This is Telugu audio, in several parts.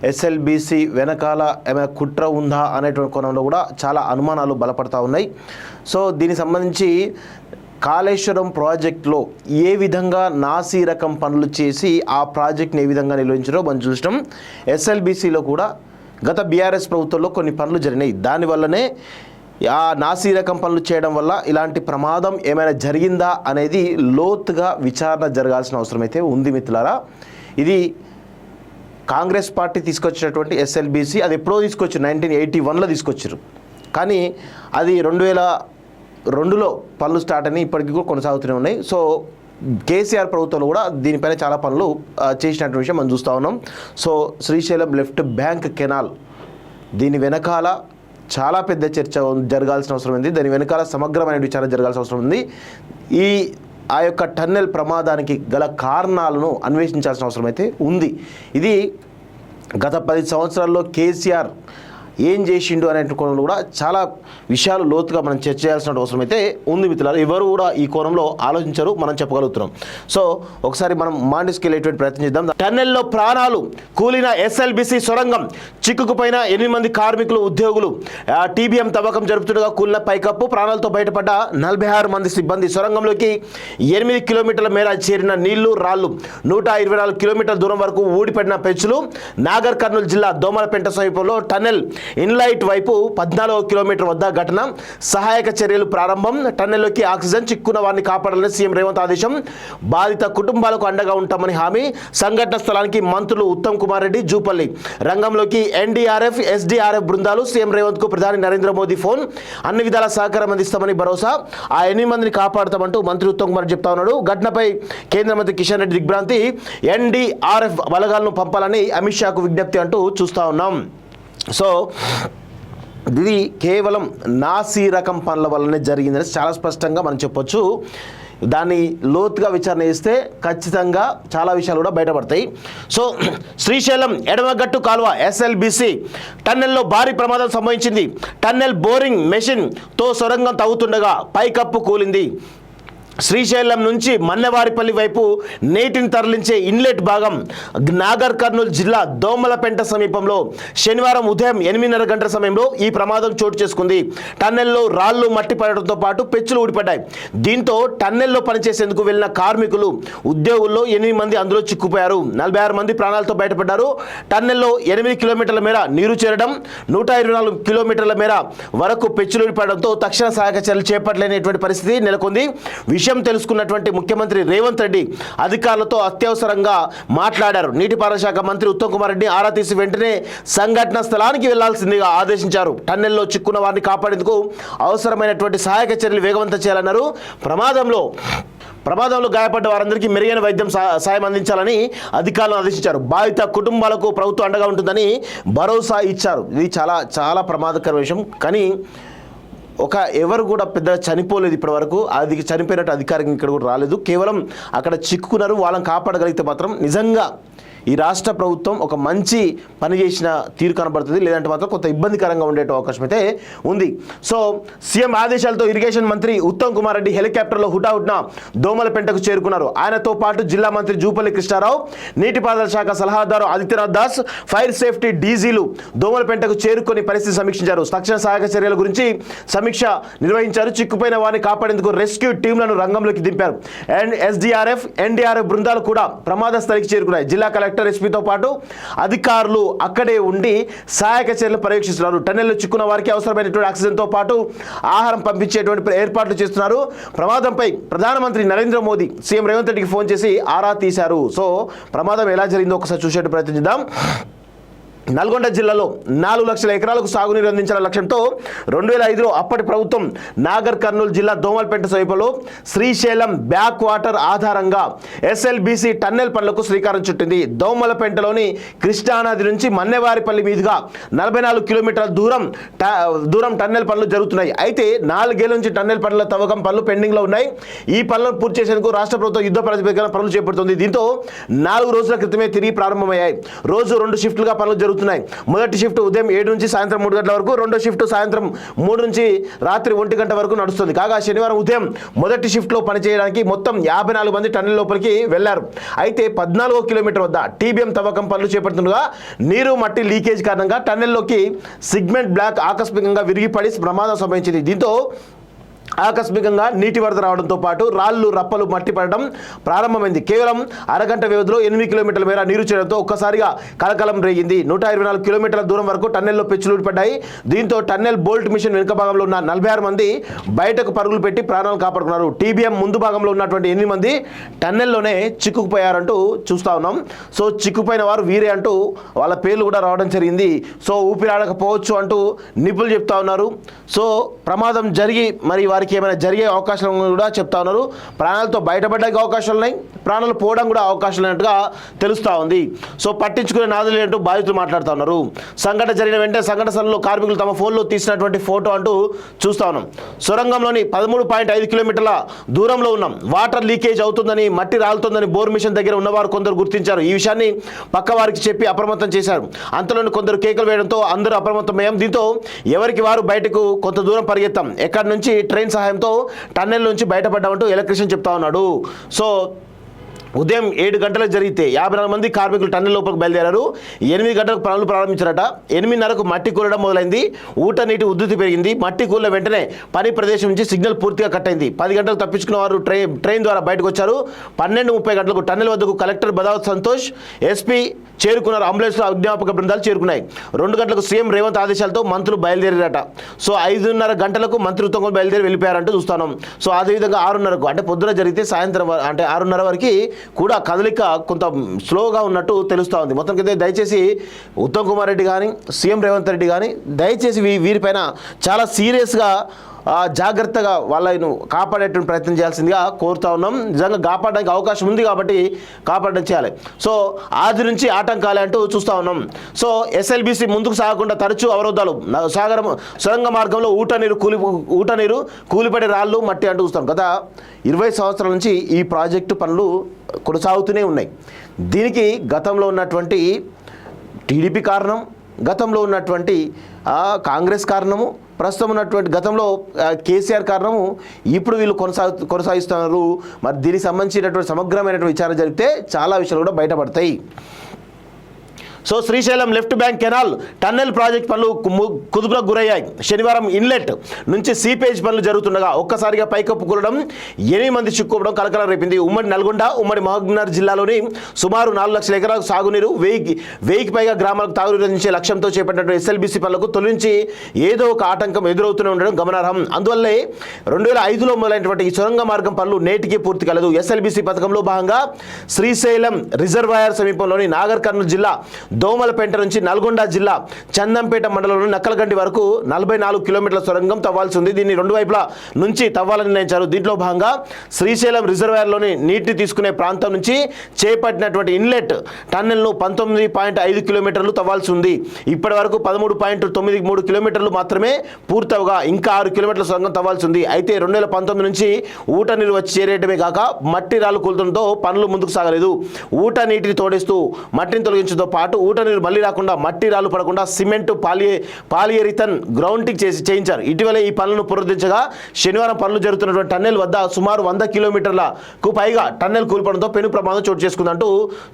ఎస్ఎల్బీసీ వెనకాల ఏమైనా కుట్ర ఉందా అనేటువంటి కోణంలో కూడా చాలా అనుమానాలు బలపడతా ఉన్నాయి. సో దీనికి సంబంధించి కాళేశ్వరం ప్రాజెక్టులో ఏ విధంగా నాసీ రకం పనులు చేసి ఆ ప్రాజెక్ట్ని ఏ విధంగా నిర్వహించారో మనం చూసినాం. ఎస్ఎల్బీసీలో కూడా గత బీఆర్ఎస్ ప్రభుత్వంలో కొన్ని పనులు జరిగినాయి. దానివల్లనే ఆ నాసీ రకం పనులు చేయడం వల్ల ఇలాంటి ప్రమాదం ఏమైనా జరిగిందా అనేది లోతుగా విచారణ జరగాల్సిన అవసరం అయితే ఉంది మిత్రులారా. ఇది కాంగ్రెస్ పార్టీ తీసుకొచ్చినటువంటి ఎస్ఎల్బీసీ, అది ఎప్పుడో తీసుకొచ్చారు, 1981లో తీసుకొచ్చారు. కానీ అది 2002లో పనులు స్టార్ట్ అని ఇప్పటికీ కూడా కొనసాగుతూనే ఉన్నాయి. సో కేసీఆర్ ప్రభుత్వంలో కూడా దీనిపైన చాలా పనులు చేసినటువంటి విషయం మనం చూస్తూ ఉన్నాం. So Srisailam left bank canal, దీని వెనకాల చాలా పెద్ద చర్చ జరగాల్సిన అవసరం ఉంది. దాని వెనకాల సమగ్రమైన విచారణ జరగాల్సిన అవసరం ఉంది. ఆ యొక్క టన్నెల్ ప్రమాదానికి గల కారణాలను అన్వేషించాల్సిన అవసరం అయితే ఉంది. ఇది గత 10 సంవత్సరాల్లో కేసీఆర్ ఏం చేసిండు అనే కోణంలో కూడా చాలా విషయాలు లోతుగా మనం చర్చ చేయాల్సిన అవసరం అయితే ఉంది మిత్రులారా. ఎవరు కూడా ఈ కోణంలో ఆలోచించరు, మనం చెప్పగలుగుతున్నాం. సో ఒకసారి మనం మాండిస్కి వెళ్ళేటువంటి ప్రయత్నం చేద్దాం. టన్నెల్లో ప్రాణాలు కూలిన ఎస్ఎల్బీసీ సొరంగం, చిక్కుకుపోయిన 8 మంది కార్మికులు, ఉద్యోగులు. టీబీఎం తవ్వకం జరుపుతుండగా కూలిన పైకప్పు, ప్రాణాలతో బయటపడ్డ 46 మంది సిబ్బంది. సొరంగంలోకి 8 కిలోమీటర్ల మేర చేరిన నీళ్లు, రాళ్లు. 124 కిలోమీటర్ల దూరం వరకు ఊడిపడిన పెచ్చులు. నాగర్ కర్నూలు జిల్లా దోమలపెంట సమీపంలో టన్నెల్ ఇన్లైట్ వైపు 14 కిలోమీటర్ వద్ద ఘటన. సహాయక చర్యలు ప్రారంభం. టన్నెల్లోకి ఆక్సిజన్, చిక్కున్న వారిని కాపాడాలని సీఎం రేవంత్ ఆదేశం. బాధిత కుటుంబాలకు అండగా ఉంటామని హామీ. సంఘటన స్థలానికి మంత్రులు ఉత్తమ్ కుమార్ రెడ్డి, జూపల్లి. రంగంలోకి ఎన్డీఆర్ఎఫ్, ఎస్డీఆర్ఎఫ్ బృందాలు. సీఎం రేవంత్ కు ప్రధాని నరేంద్ర మోదీ ఫోన్. అన్ని విధాల సహకారం అందిస్తామని భరోసా. ఆ 8 మందిని కాపాడుతామంటూ మంత్రి ఉత్తమ్ కుమార్ చెప్తా ఉన్నాడు. ఘటనపై కేంద్ర మంత్రి కిషన్ రెడ్డి దిగ్భ్రాంతి. ఎన్డీఆర్ఎఫ్ బలగాలను పంపాలని అమిత్ షాకు విజ్ఞప్తి అంటూ చూస్తూ ఉన్నాం. సో ఇది కేవలం నాసీ రకం పనుల వల్లనే జరిగిందని చాలా స్పష్టంగా మనం చెప్పొచ్చు. దాన్ని లోతుగా విచారణ చేస్తే ఖచ్చితంగా చాలా విషయాలు కూడా బయటపడతాయి. సో శ్రీశైలం ఎడమగట్టు కాలువ ఎస్ఎల్బీసీ టన్నెల్లో భారీ ప్రమాదం సంభవించింది. టన్నెల్ బోరింగ్ మెషిన్తో సొరంగం తవ్వుతుండగా పైకప్పు కూలింది. శ్రీశైలం నుంచి మన్నెవారిపల్లి వైపు నీటిని తరలించే ఇన్లెట్ భాగం నాగర్ కర్నూలు జిల్లా దోమలపెంట సమీపంలో శనివారం ఉదయం 8:30 గంటల సమయంలో ఈ ప్రమాదం చోటు చేసుకుంది. టన్నెల్లో రాళ్లు, మట్టి పడటంతో పాటు పెచ్చులు ఊడిపడ్డాయి. దీంతో టన్నెల్లో పనిచేసేందుకు వెళ్లిన కార్మికులు, ఉద్యోగుల్లో 8 మంది అందులో చిక్కుపోయారు. 46 మంది ప్రాణాలతో బయటపడ్డారు. టన్నెల్లో 8 కిలోమీటర్ల మేర నీరు చేరడం, 124 కిలోమీటర్ల మేర వరకు పెచ్చులు ఊడిపడడంతో తక్షణ సహాయక చర్యలు చేపట్టలేనటువంటి పరిస్థితి నెలకొంది. విషయం తెలుసుకున్నటువంటి ముఖ్యమంత్రి రేవంత్ రెడ్డి అధికారులతో అత్యవసరంగా మాట్లాడారు. నీటిపారుదల శాఖ మంత్రి ఉత్తమ్ కుమార్ రెడ్డి ఆరా తీసి వెంటనే సంఘటన స్థలానికి వెళ్లాల్సిందిగా ఆదేశించారు. టన్నెల్లో చిక్కున్న వారిని కాపాడేందుకు అవసరమైనటువంటి సహాయక చర్యలు వేగవంతం చేయాలన్నారు. ప్రమాదంలో గాయపడ్డ వారందరికీ మెరుగైన వైద్యం సాయం అందించాలని అధికారులను ఆదేశించారు. బాధిత కుటుంబాలకు ప్రభుత్వం అండగా ఉంటుందని భరోసా ఇచ్చారు. ఇది చాలా చాలా ప్రమాదకర విషయం. కానీ ఎవరు కూడా పెద్ద చనిపోలేదు ఇప్పటి వరకు. అది చనిపోయినట్టు అధికారికంగా ఇక్కడ కూడా రాలేదు. కేవలం అక్కడ చిక్కుకున్నారు. వాళ్ళని కాపాడగలిగితే మాత్రం నిజంగా ఈ రాష్ట్ర ప్రభుత్వం ఒక మంచి పని చేసిన తీరు కనబడుతుంది. లేదంటే మాత్రం కొంత ఇబ్బందికరంగా ఉండే అవకాశం అయితే ఉంది. సో సీఎం ఆదేశాలతో ఇరిగేషన్ మంత్రి ఉత్తమ్ కుమార్ రెడ్డి హెలికాప్టర్లో హుటాహుటిన దోమలపెంటకు చేరుకున్నారు. ఆయనతో పాటు జిల్లా మంత్రి జూపల్లి కృష్ణారావు, నీటిపారుదల శాఖ సలహాదారు ఆదిత్యనాథ్ దాస్, ఫైర్ సేఫ్టీ డీజీలు దోమలపెంటకు చేరుకొని పరిస్థితి సమీక్షించారు. తక్షణ సహాయక చర్యల గురించి సమీక్ష నిర్వహించారు. చిక్కుపోయిన వారిని కాపాడేందుకు రెస్క్యూ టీంలను రంగంలోకి దింపారు. ఎస్డీఆర్ఎఫ్, ఎన్డీఆర్ఎఫ్ బృందాలు కూడా ప్రమాద స్థలికి చేరుకున్నాయి. జిల్లా కలెక్టర్, ఎస్పీతో పాటు అధికారులు అక్కడే ఉండి సహాయక చర్యలు పర్యవేక్షిస్తున్నారు. టన్నెల్లో చిక్కున్న వారికి అవసరమైనటువంటి ఆక్సిజన్తో పాటు ఆహారం పంపించేటువంటి ఏర్పాట్లు చేస్తున్నారు. ప్రమాదంపై ప్రధానమంత్రి నరేంద్ర మోదీ సీఎం రేవంత్ రెడ్డికి ఫోన్ చేసి ఆరా తీశారు. సో ప్రమాదం ఎలా జరిగిందో ఒకసారి చూసే ప్రయత్నం చేద్దాం. నల్గొండ జిల్లాలో 4 లక్షల ఎకరాలకు సాగునీరు అందించాల లక్ష్యంతో 2005లో అప్పటి ప్రభుత్వం నాగర్ కర్నూలు జిల్లా దోమలపెంట సమీపంలో శ్రీశైలం బ్యాక్ వాటర్ ఆధారంగా ఎస్ఎల్బీసీ టన్నెల్ పనులకు శ్రీకారం చుట్టింది. దోమలపెంటలోని కృష్ణానది నుంచి మన్నెవారిపల్లి మీదుగా 44 కిలోమీటర్ల దూరం టన్నెల్ పనులు జరుగుతున్నాయి. అయితే 4 ఏళ్ల నుంచి టన్నెల్ పనుల తవ్వకం పనులు పెండింగ్లో ఉన్నాయి. ఈ పనులను పూర్తి చేసేందుకు రాష్ట్ర ప్రభుత్వం యుద్ధ ప్రాతిపదికన పనులు చేపడుతుంది. దీంతో 4 రోజుల క్రితమే తిరిగి ప్రారంభమయ్యాయి. రోజు 2 షిఫ్ట్లుగా పనులు జరుగుతున్నాయి. జరుగుతున్నాయి. మొదటి షిఫ్ట్ ఉదయం 7 నుంచి సాయంత్రం 3 గంటల వరకు, రెండో షిఫ్ట్ సాయంత్రం 3 నుంచి రాత్రి 1 గంట వరకు నడుస్తుంది. కాగా శనివారం ఉదయం మొదటి షిఫ్ట్లో పనిచేయడానికి మొత్తం 54 మంది టన్నెల్ లోపలికి వెళ్లారు. అయితే 14 కిలోమీటర్ వద్ద టీబీఎం తవ్వకం పనులు చేపడుతుండగా నీరు మట్టి లీకేజ్ కారణంగా టన్నెల్లోకి సిగ్మెంట్ బ్లాక్ ఆకస్మికంగా విరిగిపడి ప్రమాదం సంభవించింది. దీంతో ఆకస్మికంగా నీటి వరద రావడంతో పాటు రాళ్లు రప్పలు మట్టి పడడం ప్రారంభమైంది. కేవలం అరగంట వ్యవధిలో 8 కిలోమీటర్ల మేర నీరు చేరడంతో ఒక్కసారిగా కలకలం రేగింది. 124 కిలోమీటర్ల దూరం వరకు టన్నెల్లో పెచ్చులు పడ్డాయి. దీంతో టన్నెల్ బోల్ట్ మిషన్ వెనుక భాగంలో ఉన్న 46 మంది బయటకు పరుగులు పెట్టి ప్రాణాలు కాపాడుకున్నారు. టీబీఎం ముందు భాగంలో ఉన్నటువంటి 8 మంది టన్నెల్లోనే చిక్కుకుపోయారంటూ చూస్తా ఉన్నాం. సో చిక్కుపోయిన వారు వీరే అంటూ వాళ్ళ పేర్లు కూడా రావడం జరిగింది. సో ఊపిరాడకపోవచ్చు అంటూ నిపుణులు చెప్తా ఉన్నారు. సో ప్రమాదం జరిగి మరి వారికి ఏమైనా జరిగే అవకాశం కూడా చెప్తా ఉన్నారు. ప్రాణాలతో బయటపడడానికి అవకాశాలు ఉన్నాయి, ప్రాణాలు పోవడం కూడా అవకాశాలు ఉన్నట్టుగా తెలుస్తూ ఉంది. సో పట్టించుకునే నాదులు ఏంటో బాధితులు మాట్లాడుతూ ఉన్నారు. సంఘటన జరిగిన వెంటనే సంఘటన స్థలంలో కార్మికులు తమ ఫోన్లో తీసినటువంటి ఫోటో అంటూ చూస్తా ఉన్నాం. సొరంగంలోని 13.5 కిలోమీటర్ల దూరంలో ఉన్నాం. వాటర్ లీకేజ్ అవుతుందని, మట్టి రాలుతుందని బోర్ మిషన్ దగ్గర ఉన్నవారు కొందరు గుర్తించారు. ఈ విషయాన్ని పక్క వారికి చెప్పి అప్రమత్తం చేశారు. అంతలోని కొందరు కేకలు వేయడంతో అందరూ అప్రమత్తమయ్యాం. దీంతో ఎవరికి వారు బయటకు కొంత దూరం పరిగెత్తాం. ఎక్కడి నుంచి ట్రైన్ సహాయంతో టన్నెల్ నుంచి బయటపడ్డామంటూ ఎలక్ట్రీషియన్ చెప్తా ఉన్నాడు. సో ఉదయం 7 గంటలకు జరిగితే 54 మంది కార్మికులు టన్నెల్ లోపలికి బయలుదేరారు. 8 గంటలకు పనులు ప్రారంభించారట. 8:30కు మట్టి కూలడం మొదలైంది. ఊట నీటి ఉధృతి పెరిగింది. మట్టి కూలిన వెంటనే పని ప్రదేశం నుంచి సిగ్నల్ పూర్తిగా కట్ అయింది. 10 గంటలకు తప్పించుకున్న వారు ట్రైన్ ద్వారా బయటకు వచ్చారు. 12:30 గంటలకు టన్నెల్ వద్దకు కలెక్టర్ బదావత్ సంతోష్, ఎస్పీ చేరుకున్నారు. అంబులెన్స్లో అగ్నిమాపక బృందాలు చేరుకున్నాయి. 2 గంటలకు సీఎం రేవంత్ ఆదేశాలతో మంత్రులు బయలుదేరారట. సో 5:30 గంటలకు మంత్రి ఉత్తమ్ బయలుదేరి వెళ్ళిపోయారంటూ చూస్తున్నాం. సో అదేవిధంగా 6:30కు అంటే పొద్దున జరిగితే సాయంత్రం అంటే 6:30 వరకు కూడా కదలిక కొంత స్లోగా ఉన్నట్టు తెలుస్తూ ఉంది. మొత్తంకైతే దయచేసి ఉత్తమ్ కుమార్ రెడ్డి కానీ, సీఎం రేవంత్ రెడ్డి కానీ దయచేసి వీరిపైన చాలా సీరియస్గా జాగ్రత్తగా వాళ్ళను కాపాడేటువంటి ప్రయత్నం చేయాల్సిందిగా కోరుతా ఉన్నాం. నిజంగా కాపాడడానికి అవకాశం ఉంది కాబట్టి కాపాడడం చేయాలి. సో ఆది నుంచి ఆటంకాలే అంటూ చూస్తూ ఉన్నాం. సో ఎస్ఎల్బీసీ ముందుకు సాగకుండా తరచూ అవరోధాలు, సొరంగ మార్గంలో ఊట నీరు కూలిపడే రాళ్ళు మట్టి అంటూ చూస్తాం. గత 20 సంవత్సరాల నుంచి ఈ ప్రాజెక్టు పనులు కొనసాగుతూనే ఉన్నాయి. దీనికి గతంలో ఉన్నటువంటి టీడీపీ కారణం, గతంలో ఉన్నటువంటి కాంగ్రెస్ కారణము, ప్రస్తుతం ఉన్నటువంటి గతంలో కేసీఆర్ కారణము, ఇప్పుడు వీళ్ళు కొనసాగిస్తున్నారు. మరి దీనికి సంబంధించినటువంటి సమగ్రమైనటువంటి విచారణ జరిగితే చాలా విషయాలు కూడా బయటపడతాయి. So Srisailam left bank canal tunnel project పనులు కుదుపులకు గురయ్యాయి. శనివారం ఇన్లెట్ నుంచి సీపేజ్ పనులు జరుగుతుండగా ఒక్కసారిగా పైకప్పు కూలడం, 8 మంది చిక్కుకోవడం కలకలం రేపింది. ఉమ్మడి నల్గొండ, ఉమ్మడి మహబూబ్నగర్ జిల్లాలోని సుమారు 4 లక్షల ఎకరాలకు సాగునీరు, 1000కి పైగా గ్రామాలకు తాగునీరు అందించే లక్ష్యంతో చేపట్టినటువంటి ఎస్ఎల్బీసీ పనులకు తొలి నుంచి ఏదో ఒక ఆటంకం ఎదురవుతూనే ఉండడం గమనార్హం. అందువల్లే 2005లో మొదలైనటువంటి ఈ సొరంగ మార్గం పనులు నేటికి పూర్తి కాలేదు. ఎస్ఎల్బీసీ పథకంలో భాగంగా శ్రీశైలం రిజర్వాయర్ సమీపంలోని నాగర్ కర్నూలు జిల్లా దోమలపేట నుంచి నల్గొండ జిల్లా చందంపేట మండలంలోని నక్కలగండి వరకు 44 కిలోమీటర్ల సొరంగం తవ్వాల్సి ఉంది. దీన్ని 2 వైపుల నుంచి తవ్వాలని నిర్ణయించారు. దీంట్లో భాగంగా శ్రీశైలం రిజర్వాయర్లోని నీటిని తీసుకునే ప్రాంతం నుంచి చేపట్టినటువంటి ఇన్లెట్ టన్నెల్ను 19.5 కిలోమీటర్లు తవ్వాల్సి ఉంది. ఇప్పటి వరకు 13.93 కిలోమీటర్లు మాత్రమే పూర్తవగా ఇంకా 6 కిలోమీటర్ల సొరంగం తవ్వాల్సి ఉంది. అయితే 2019 నుంచి ఊట నీరు వచ్చి చేరేయడమే కాక మట్టి రాళ్ళు కూలడంతో పనులు ముందుకు సాగలేదు. ఊట నీటిని తోడేస్తూ మట్టిని తొలగించడంతో పాటు ఊట నీరు మళ్ళీ రాకుండా, మట్టి రాళ్ళు పడకుండా సిమెంట్ పాలియరిథన్ గ్రౌండింగ్ చేయించారు. ఇటీవల ఈ పనులను పునరుద్ధరించగా శనివారం పనులు జరుగుతున్నటువంటి టన్నెల్ వద్ద సుమారు 100 కిలోమీటర్లకు పైగా టన్నెల్ కూలిపడంతో పెను ప్రమాదం చోటు చేసుకుందంటూ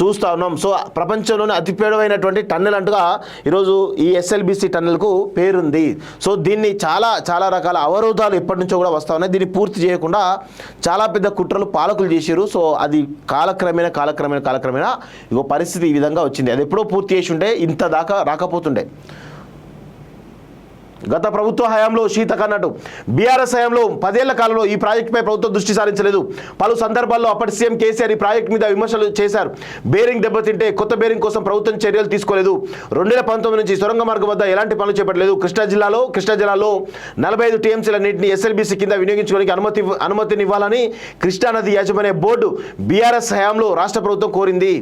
చూస్తా ఉన్నాం. సో ప్రపంచంలోనే అతి పేడవైనటువంటి టన్నెల్ అంటుగా ఈరోజు ఈ ఎస్ఎల్బీసీ టన్నెల్కు పేరుంది. సో దీన్ని చాలా రకాల అవరోధాలు ఎప్పటి నుంచో కూడా వస్తూ ఉన్నాయి. దీన్ని పూర్తి చేయకుండా చాలా పెద్ద కుట్రలు పాలకులు చేశారు. సో అది కాలక్రమేణా ఇగో పరిస్థితి ఈ విధంగా వచ్చింది. అది ఎప్పుడో పూర్తి చేసి ఉంటే ఇంత దాకా రాకపోతుండే. గత ప్రభుత్వ హయాంలో శీతకన్నట్టు బీఆర్ఎస్ హయాంలో 10 ఏళ్ల కాలంలో ఈ ప్రాజెక్టుపై ప్రభుత్వం దృష్టి సారించలేదు. పలు సందర్భాల్లో అప్పటి సీఎం కేసీఆర్ ఈ ప్రాజెక్టు మీద విమర్శలు చేశారు. బేరింగ్ దెబ్బతింటే కొత్త బేరింగ్ కోసం ప్రభుత్వం చర్యలు తీసుకోలేదు. 2019 నుంచి సొరంగ మార్గం వద్ద ఎలాంటి పనులు చేపట్టలేదు. కృష్ణా జిల్లాలో 45 టీఎంసీల నీటిని ఎస్ఎల్బీసీ కింద వినియోగించుకోవడానికి అనుమతినివ్వాలని కృష్ణానది యాజమాన్య బోర్డు బీఆర్ఎస్ హయాంలో రాష్ట్ర ప్రభుత్వం కోరింది.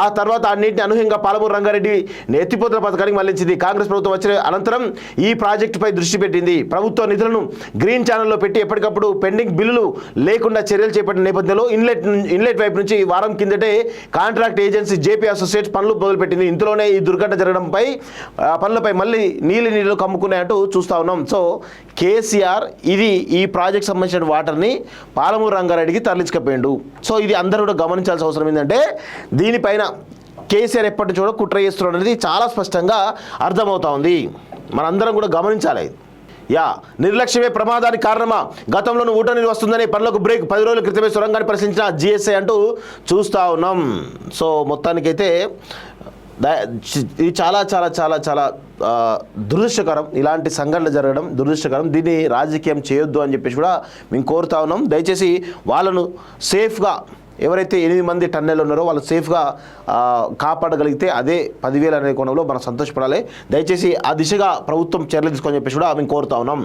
ఆ తర్వాత ఆ నీటిని అనూహ్యంగా పాలమూరు రంగారెడ్డి ఎత్తిపోతల పథకానికి మళ్లించింది. కాంగ్రెస్ ప్రభుత్వం వచ్చిన అనంతరం ఈ ప్రాజెక్టు ప్రాజెక్టుపై దృష్టి పెట్టింది. ప్రభుత్వ నిధులను గ్రీన్ ఛానల్లో పెట్టి ఎప్పటికప్పుడు పెండింగ్ బిల్లులు లేకుండా చర్యలు చేపట్టిన నేపథ్యంలో ఇన్లెట్ వైపు నుంచి వారం కిందటే కాంట్రాక్ట్ ఏజెన్సీ జేపీ అసోసియేట్స్ పనులు మొదలుపెట్టింది. ఇందులోనే ఈ దుర్ఘటన జరగడంపై పనులపై మళ్ళీ నీళ్లు కమ్ముకున్నాయంటూ చూస్తూ ఉన్నాం. సో కేసీఆర్ ఈ ప్రాజెక్ట్ సంబంధించిన వాటర్ని పాలమూరు రంగారెడ్డికి తరలించకపోయిండు. సో ఇది అందరూ కూడా గమనించాల్సిన అవసరం ఏంటంటే దీనిపైన కేసీఆర్ ఎప్పటి నుంచో కూడా కుట్ర చేస్తున్నాడు అనేది చాలా స్పష్టంగా అర్థమవుతా ఉంది. మనందరం కూడా గమనించాలి. నిర్లక్ష్యమే ప్రమాదానికి కారణమా? గతంలోనూ ఊట నీరు వస్తుందని పనులకు బ్రేక్. 10 రోజుల క్రితమే సొరంగాన్ని పరిశీలించిన జిఎస్ఐ అంటూ చూస్తూ ఉన్నాం. సో మొత్తానికైతే ఇది చాలా చాలా చాలా చాలా దురదృష్టకరం. ఇలాంటి సంఘటనలు జరగడం దురదృష్టకరం. దీన్ని రాజకీయం చేయొద్దు అని చెప్పేసి కూడా మేము కోరుతా ఉన్నాం. దయచేసి వాళ్ళను సేఫ్గా ఎవరైతే 8 మంది టన్నెలు ఉన్నారో వాళ్ళు సేఫ్గా కాపాడగలిగితే అదే 10,000 అనే కోణంలో మనం సంతోషపడాలి. దయచేసి ఆ దిశగా ప్రభుత్వం చర్యలు తీసుకొని చెప్పేసి కూడా మేము కోరుతా ఉన్నాం.